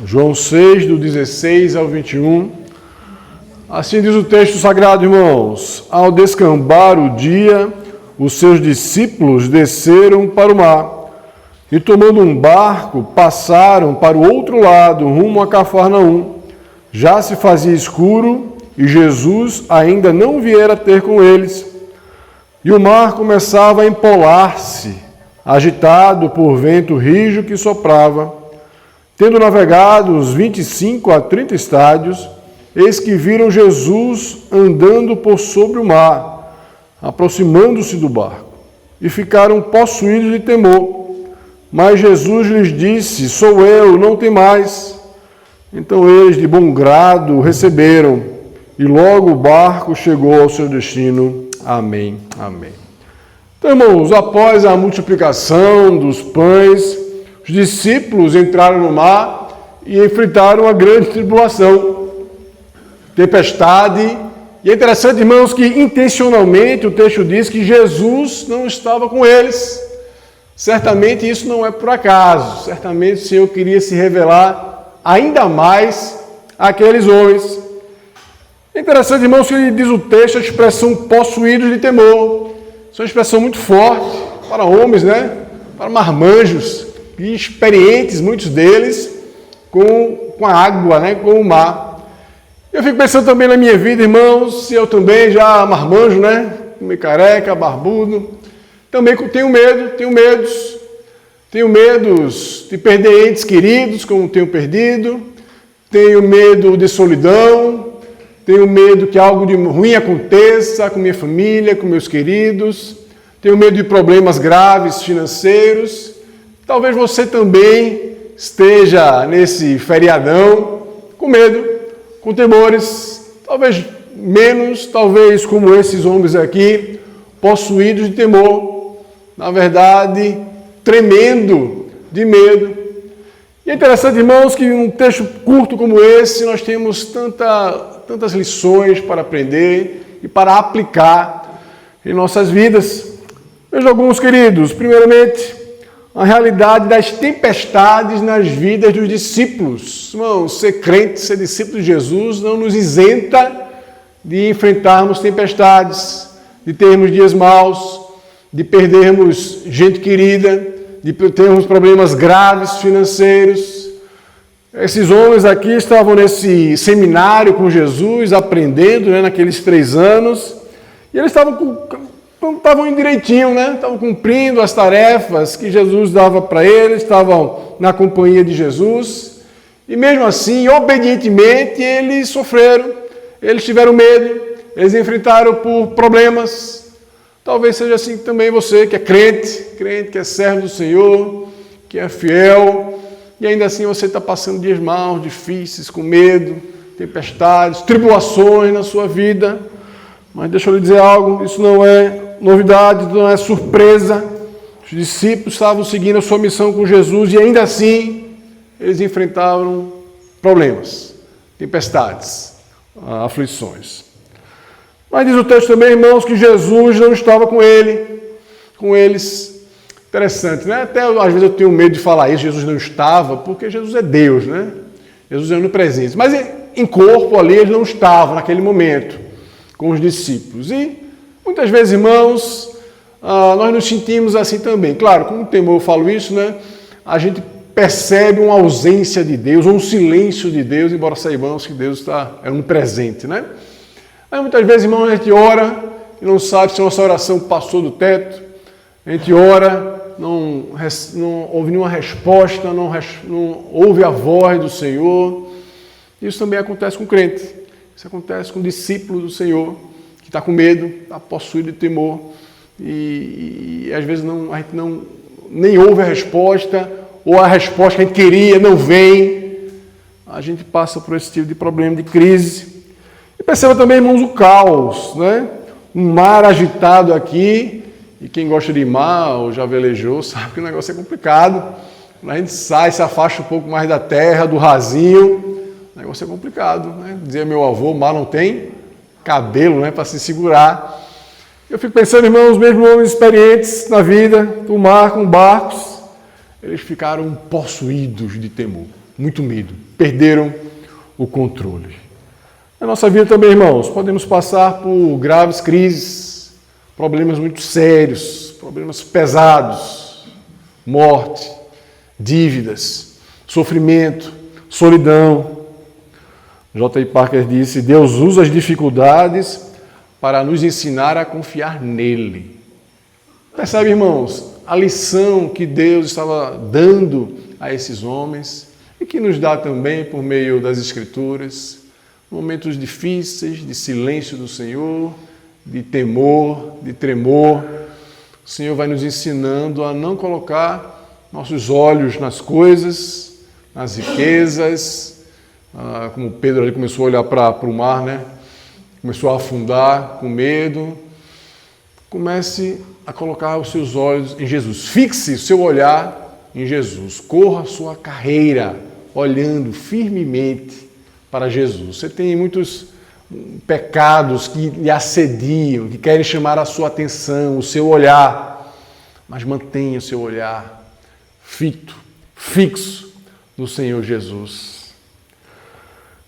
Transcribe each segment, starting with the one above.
João 6, do 16 ao 21. Assim diz o texto sagrado, irmãos. Ao descambar o dia, os seus discípulos desceram para o mar e, tomando um barco, passaram para o outro lado, rumo a Cafarnaum. Já se fazia escuro e Jesus ainda não viera ter com eles. E o mar começava a empolar-se, agitado por vento rijo que soprava. Tendo navegado uns 25 a 30 estádios, eis que viram Jesus andando por sobre o mar, aproximando-se do barco, e ficaram possuídos de temor. Mas Jesus lhes disse: Sou eu, não temais. Então eles de bom grado o receberam, e logo o barco chegou ao seu destino. Amém. Amém. Então, irmãos, após a multiplicação dos pães, os discípulos entraram no mar e enfrentaram uma grande tribulação, tempestade. E é interessante, irmãos, que intencionalmente o texto diz que Jesus não estava com eles. Certamente isso não é por acaso. Certamente o Senhor queria se revelar ainda mais àqueles homens. É interessante, irmãos, que diz o texto a expressão possuídos de temor. Isso é uma expressão muito forte para homens, né? Para marmanjos, e experientes, muitos deles, com a água, né? Com o mar. Eu fico pensando também na minha vida, irmãos, se eu também já marmanjo, né? Meio careca, barbudo. Também tenho medos de perder entes queridos, como tenho perdido. Tenho medo de solidão. Tenho medo que algo de ruim aconteça com minha família, com meus queridos. Tenho medo de problemas graves financeiros. Talvez você também esteja nesse feriadão com medo, com temores, talvez menos, talvez como esses homens aqui, possuídos de temor, na verdade, tremendo de medo. E é interessante, irmãos, que num texto curto como esse, nós temos tantas lições para aprender e para aplicar em nossas vidas. Veja alguns, queridos. Primeiramente, a realidade das tempestades nas vidas dos discípulos. Irmão, ser crente, ser discípulo de Jesus não nos isenta de enfrentarmos tempestades, de termos dias maus, de perdermos gente querida, de termos problemas graves financeiros. Esses homens aqui estavam nesse seminário com Jesus, aprendendo, né, naqueles 3 anos, e eles estavam indo direitinho, né? Estavam cumprindo as tarefas que Jesus dava para eles, estavam na companhia de Jesus, e mesmo assim, obedientemente, eles sofreram, eles tiveram medo, eles enfrentaram por problemas. Talvez seja assim também você, que é crente que é servo do Senhor, que é fiel, e ainda assim você está passando dias maus, difíceis, com medo, tempestades, tribulações na sua vida. Mas deixa eu lhe dizer algo, isso não é novidade, não é surpresa. Os discípulos estavam seguindo a sua missão com Jesus e ainda assim eles enfrentaram problemas, tempestades, aflições. Mas diz o texto também, irmãos, que Jesus não estava com eles. Interessante, né? Até às vezes eu tenho medo de falar isso, Jesus não estava, porque Jesus é Deus, né? Jesus é onipresente. Mas em corpo ali ele não estava naquele momento com os discípulos. E muitas vezes, irmãos, nós nos sentimos assim também. Claro, com temor eu falo isso, né? A gente percebe uma ausência de Deus, um silêncio de Deus, embora saibamos que Deus é onipresente, né? Aí muitas vezes, irmãos, a gente ora e não sabe se nossa oração passou do teto. A gente ora, não ouve nenhuma resposta, não ouve a voz do Senhor. Isso também acontece com o crente. Isso acontece com o discípulo do Senhor, que está com medo, está possuído de temor. E às vezes a gente nem ouve a resposta, ou a resposta que a gente queria não vem. A gente passa por esse tipo de problema, de crise. E perceba também, irmãos, o caos, né? Um mar agitado aqui, e quem gosta de mar ou já velejou sabe que o negócio é complicado. Quando a gente sai, se afasta um pouco mais da terra, do rasinho, o negócio é complicado, né? Dizia meu avô, o mar não tem cabelo, né, para se segurar. Eu fico pensando, irmãos, mesmo homens experientes na vida, do mar, com barcos, eles ficaram possuídos de temor. muito medo, perderam o controle. Na nossa vida também, irmãos, podemos passar por graves crises, problemas muito sérios, problemas pesados, morte, dívidas, sofrimento, solidão. J.I. Parker disse: Deus usa as dificuldades para nos ensinar a confiar nele. Percebe, irmãos, a lição que Deus estava dando a esses homens e que nos dá também por meio das Escrituras, momentos difíceis, de silêncio do Senhor, de temor, de tremor. O Senhor vai nos ensinando a não colocar nossos olhos nas coisas, nas riquezas, como Pedro ali começou a olhar para o mar, né? Começou a afundar com medo. Comece a colocar os seus olhos em Jesus. Fixe o seu olhar em Jesus. Corra a sua carreira olhando firmemente para Jesus. Você tem muitos pecados que lhe assediam, que querem chamar a sua atenção, o seu olhar, mas mantenha o seu olhar fixo no Senhor Jesus.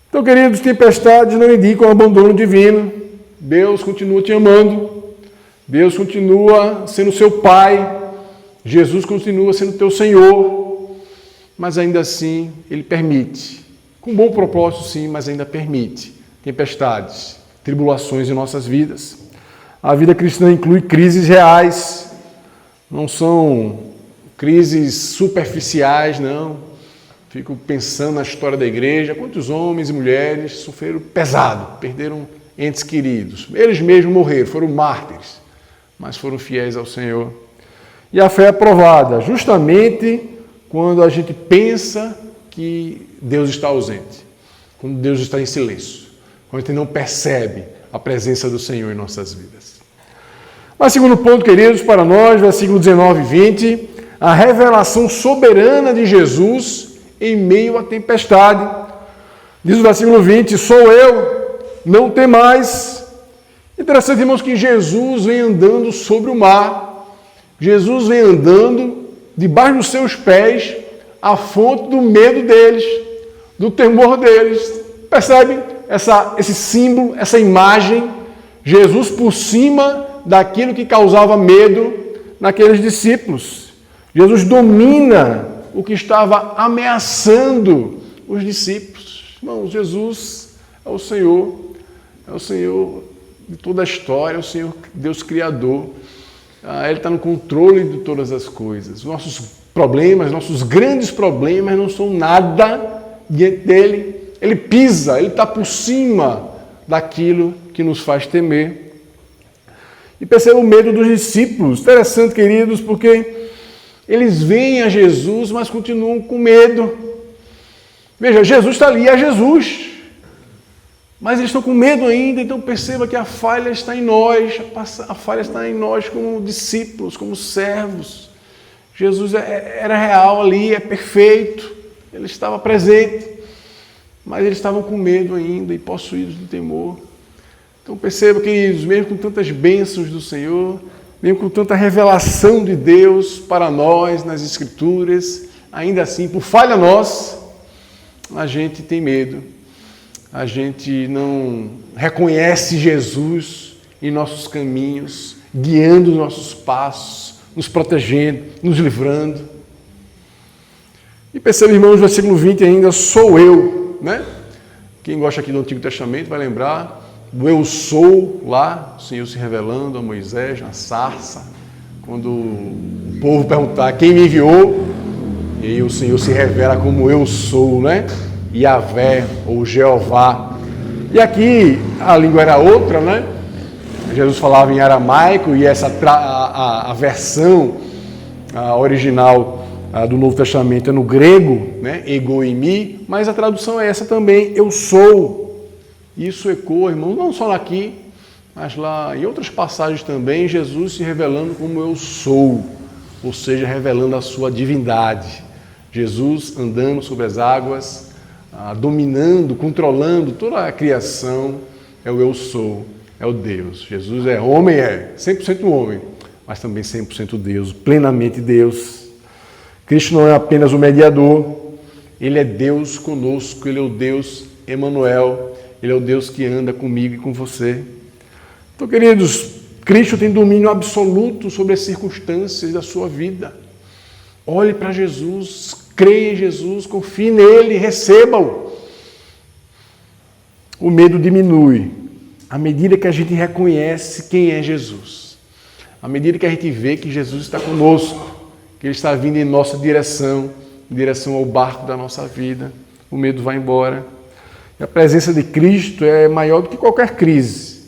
Então, queridos, tempestades não indicam abandono divino. Deus continua te amando. Deus continua sendo seu Pai. Jesus continua sendo teu Senhor. Mas ainda assim, Ele permite. Com bom propósito, sim, mas ainda permite tempestades, tribulações em nossas vidas. A vida cristã inclui crises reais. Não são crises superficiais, não. Fico pensando na história da igreja, quantos homens e mulheres sofreram pesado, perderam entes queridos. Eles mesmos morreram, foram mártires, mas foram fiéis ao Senhor. E a fé é provada justamente quando a gente pensa que Deus está ausente, quando Deus está em silêncio, quando a gente não percebe a presença do Senhor em nossas vidas. Mas segundo ponto, queridos, para nós, versículo 19 e 20, a revelação soberana de Jesus em meio à tempestade. Diz o versículo 20, sou eu, não temais. Interessante, irmãos, que Jesus vem andando sobre o mar. Jesus vem andando debaixo dos seus pés, a fonte do medo deles, do temor deles. Percebe esse símbolo, essa imagem? Jesus por cima daquilo que causava medo naqueles discípulos. Jesus domina o que estava ameaçando os discípulos. Irmãos, Jesus é o Senhor de toda a história, é o Senhor Deus Criador. Ele está no controle de todas as coisas. Nossos problemas, nossos grandes problemas não são nada diante dele. Ele pisa, ele está por cima daquilo que nos faz temer. E perceba o medo dos discípulos. Interessante, queridos, porque eles veem a Jesus, mas continuam com medo. Veja, Jesus está ali, é Jesus. Mas eles estão com medo ainda, então perceba que a falha está em nós. A falha está em nós como discípulos, como servos. Jesus era real ali, é perfeito. Ele estava presente. Mas eles estavam com medo ainda e possuídos de temor. Então perceba, queridos, mesmo com tantas bênçãos do Senhor, mesmo com tanta revelação de Deus para nós nas Escrituras, ainda assim, por falha nossa, a gente tem medo. A gente não reconhece Jesus em nossos caminhos, guiando os nossos passos, nos protegendo, nos livrando. E perceba, irmãos, no versículo 20 ainda, sou eu, né? Quem gosta aqui do Antigo Testamento vai lembrar do eu sou lá, o Senhor se revelando a Moisés na sarça, quando o povo perguntar quem me enviou, e aí o Senhor se revela como eu sou, né? Yahvé ou Jeová. E aqui a língua era outra, né? Jesus falava em aramaico e essa a versão original do Novo Testamento é no grego, né? Ego e mi, mas a tradução é essa também, eu sou. Isso ecoa, irmão, não só aqui, mas lá em outras passagens também, Jesus se revelando como eu sou, ou seja, revelando a sua divindade. Jesus andando sobre as águas, dominando, controlando toda a criação, é o eu sou, é o Deus. Jesus é homem, 100% homem, mas também 100% Deus, plenamente Deus. Cristo não é apenas o mediador, Ele é Deus conosco, Ele é o Deus Emanuel, Ele é o Deus que anda comigo e com você. Então, queridos, Cristo tem domínio absoluto sobre as circunstâncias da sua vida. Olhe para Jesus, creia em Jesus, confie nele, receba-o. O medo diminui à medida que a gente reconhece quem é Jesus. À medida que a gente vê que Jesus está conosco, que Ele está vindo em nossa direção, em direção ao barco da nossa vida, o medo vai embora. E a presença de Cristo é maior do que qualquer crise.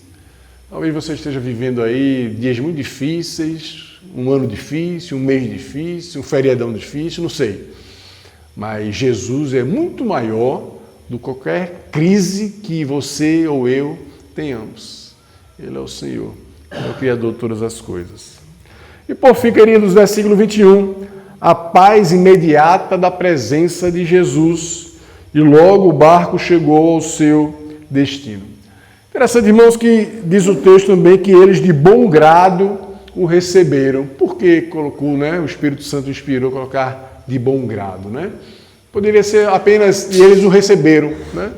Talvez você esteja vivendo aí dias muito difíceis, um ano difícil, um mês difícil, um feriadão difícil, não sei. Mas Jesus é muito maior do que qualquer crise que você ou eu tenhamos. Ele é o Senhor, é o Criador de todas as coisas. E por fim, queridos, versículo 21, a paz imediata da presença de Jesus, e logo o barco chegou ao seu destino. Interessante, irmãos, que diz o texto também que eles de bom grado o receberam. Por que colocou, né? O Espírito Santo inspirou colocar de bom grado, né? Poderia ser apenas, e eles o receberam, né?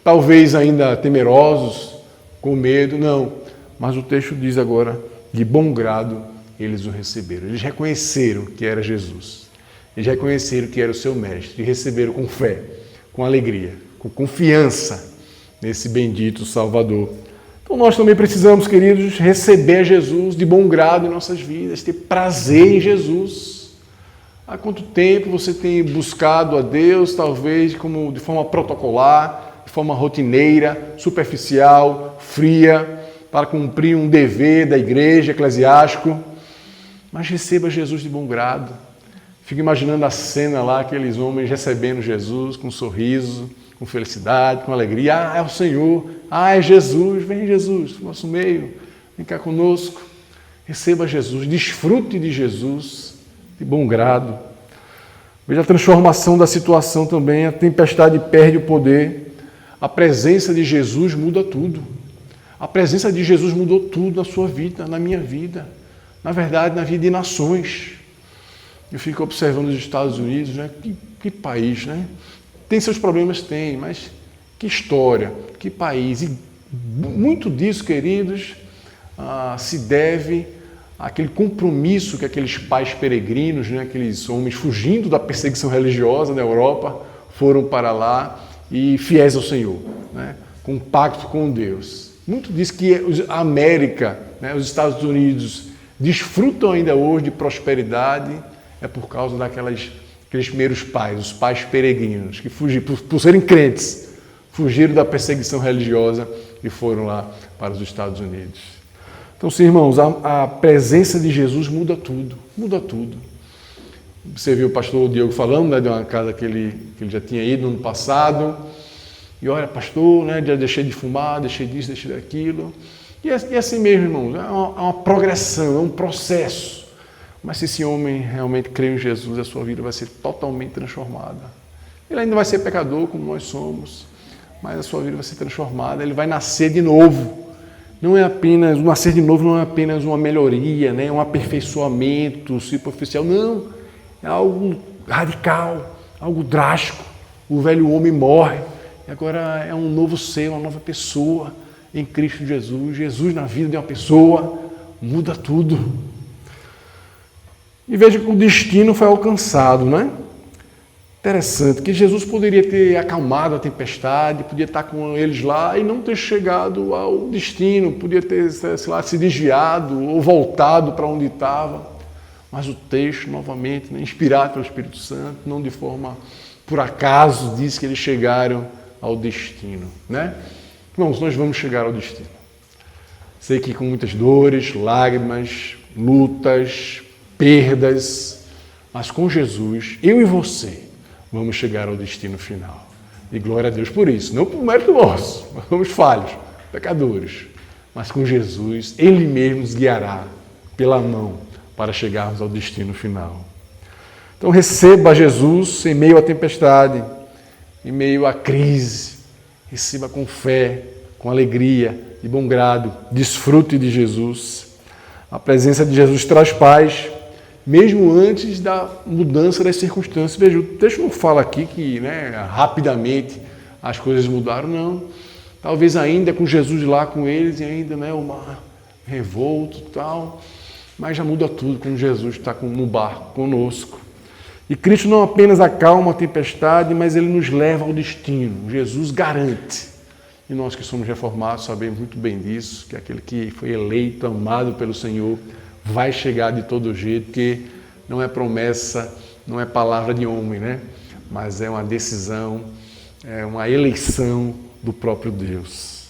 Talvez ainda temerosos, com medo, não. Mas o texto diz agora, de bom grado eles o receberam. Eles reconheceram que era Jesus. Eles reconheceram que era o seu mestre e receberam com fé, com alegria, com confiança nesse bendito Salvador. Então nós também precisamos, queridos, receber Jesus de bom grado em nossas vidas, ter prazer em Jesus. Há quanto tempo você tem buscado a Deus, talvez como de forma protocolar, de forma rotineira, superficial, fria, para cumprir um dever da igreja, eclesiástico, mas receba Jesus de bom grado. Fico imaginando a cena lá, aqueles homens recebendo Jesus com um sorriso, com felicidade, com alegria. Ah, é o Senhor. Ah, é Jesus. Vem Jesus, no nosso meio. Vem cá conosco. Receba Jesus. Desfrute de Jesus de bom grado. Veja a transformação da situação também. A tempestade perde o poder. A presença de Jesus muda tudo. A presença de Jesus mudou tudo na sua vida, na minha vida. Na verdade, na vida de nações. Eu fico observando os Estados Unidos, né? Que país, né? Tem seus problemas? Tem, mas que história, que país. E muito disso, queridos, se deve àquele compromisso que aqueles pais peregrinos, né, aqueles homens fugindo da perseguição religiosa da Europa, foram para lá e fiéis ao Senhor, né, com um pacto com Deus. Muito disso que a América, né, os Estados Unidos, desfrutam ainda hoje de prosperidade, é por causa aqueles primeiros pais, os pais peregrinos, que fugiram, por serem crentes, fugiram da perseguição religiosa e foram lá para os Estados Unidos. Então, sim, irmãos, a presença de Jesus muda tudo, muda tudo. Você viu o pastor Diogo falando, né, de uma casa que ele já tinha ido no ano passado, e olha, pastor, né, já deixei de fumar, deixei disso, deixei daquilo. E assim mesmo, irmãos, é uma progressão, é um processo. Mas se esse homem realmente crê em Jesus, a sua vida vai ser totalmente transformada. Ele ainda vai ser pecador, como nós somos, mas a sua vida vai ser transformada, ele vai nascer de novo. Não é apenas, nascer de novo não é apenas uma melhoria, né? Um aperfeiçoamento superficial, não. É algo radical, algo drástico. O velho homem morre, e agora é um novo ser, uma nova pessoa em Cristo Jesus. Jesus na vida de uma pessoa muda tudo. E veja que o destino foi alcançado, né? Interessante, que Jesus poderia ter acalmado a tempestade, podia estar com eles lá e não ter chegado ao destino, podia ter, sei lá, se desviado ou voltado para onde estava. Mas o texto, novamente, né, inspirado pelo Espírito Santo, não de forma por acaso, diz que eles chegaram ao destino, né? Irmãos, nós vamos chegar ao destino. Sei que com muitas dores, lágrimas, lutas, perdas, mas com Jesus, eu e você, vamos chegar ao destino final. E glória a Deus por isso, não por mérito nosso, nós somos falhos, pecadores, mas com Jesus, Ele mesmo nos guiará pela mão para chegarmos ao destino final. Então receba Jesus em meio à tempestade, em meio à crise, receba com fé, com alegria, de bom grado, desfrute de Jesus. A presença de Jesus traz paz, mesmo antes da mudança das circunstâncias. Veja, o texto não fala aqui que rapidamente as coisas mudaram, não. Talvez ainda com Jesus lá com eles e ainda uma revolto e tal, mas já muda tudo quando Jesus está no barco conosco. E Cristo não apenas acalma a tempestade, mas ele nos leva ao destino. Jesus garante. E nós que somos reformados sabemos muito bem disso, que aquele que foi eleito, amado pelo Senhor, vai chegar de todo jeito, porque não é promessa, não é palavra de homem, mas é uma decisão, é uma eleição do próprio Deus.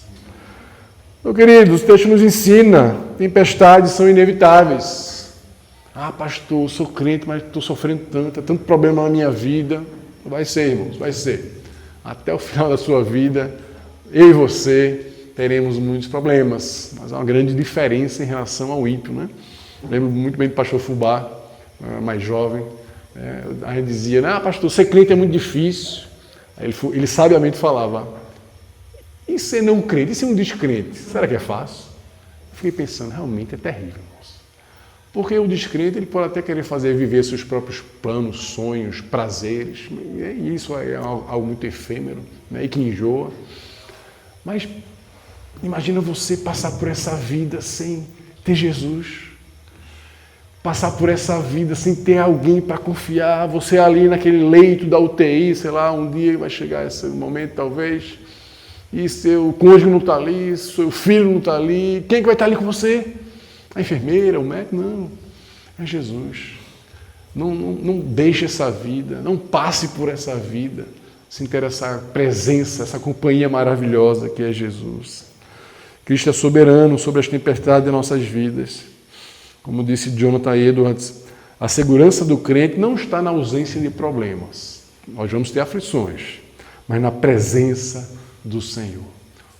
Meu querido, o texto nos ensina, tempestades são inevitáveis. Ah, pastor, eu sou crente, mas estou sofrendo tanto problema na minha vida. Vai ser, irmãos, vai ser. Até o final da sua vida, eu e você teremos muitos problemas, mas há uma grande diferença em relação ao ímpio, Lembro muito bem do pastor Fubá, mais jovem. A gente dizia, pastor, ser crente é muito difícil. Aí ele sabiamente falava, e ser não crente, e ser um descrente, será que é fácil? Fiquei pensando, realmente é terrível, irmãos. Porque o descrente ele pode até querer viver seus próprios planos, sonhos, prazeres, e isso é algo muito efêmero, e que enjoa. Mas imagina você passar por essa vida sem ter Jesus, passar por essa vida sem ter alguém para confiar, você ali naquele leito da UTI, sei lá, um dia vai chegar esse momento talvez, e seu cônjuge não está ali, seu filho não está ali, quem que vai estar ali com você? A enfermeira, o médico? Não, é Jesus. Não deixe essa vida, não passe por essa vida sem ter essa presença, essa companhia maravilhosa que é Jesus. Cristo é soberano sobre as tempestades de nossas vidas. Como disse Jonathan Edwards, a segurança do crente não está na ausência de problemas. Nós vamos ter aflições, mas na presença do Senhor.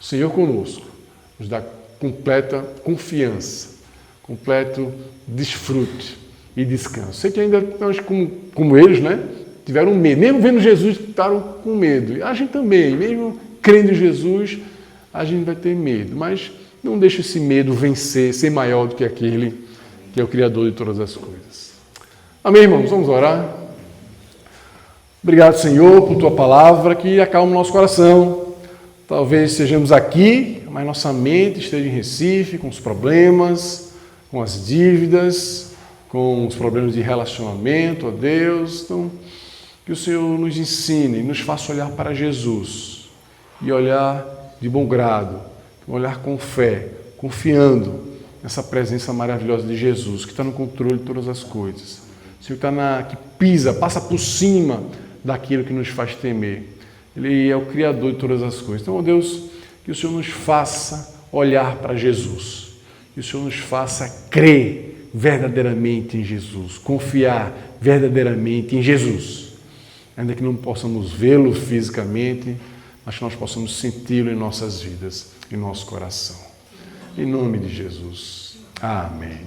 O Senhor conosco nos dá completa confiança, completo desfrute e descanso. Sei que ainda nós, como eles, tiveram medo. Mesmo vendo Jesus, estavam com medo. E a gente também, mesmo crendo em Jesus, a gente vai ter medo. Mas não deixe esse medo vencer, ser maior do que aquele que é o Criador de todas as coisas. Amém, irmãos? Vamos orar. Obrigado, Senhor, por Tua palavra que acalma o nosso coração. Talvez sejamos aqui, mas nossa mente esteja em Recife, com os problemas, com as dívidas, com os problemas de relacionamento a Deus. Então, que o Senhor nos ensine, nos faça olhar para Jesus e olhar de bom grado, olhar com fé, confiando nessa presença maravilhosa de Jesus, que está no controle de todas as coisas. O Senhor que pisa, passa por cima daquilo que nos faz temer. Ele é o Criador de todas as coisas. Então, ó Deus, que o Senhor nos faça olhar para Jesus, que o Senhor nos faça crer verdadeiramente em Jesus, confiar verdadeiramente em Jesus, ainda que não possamos vê-lo fisicamente, mas que nós possamos senti-lo em nossas vidas, em nosso coração. Em nome de Jesus. Amém.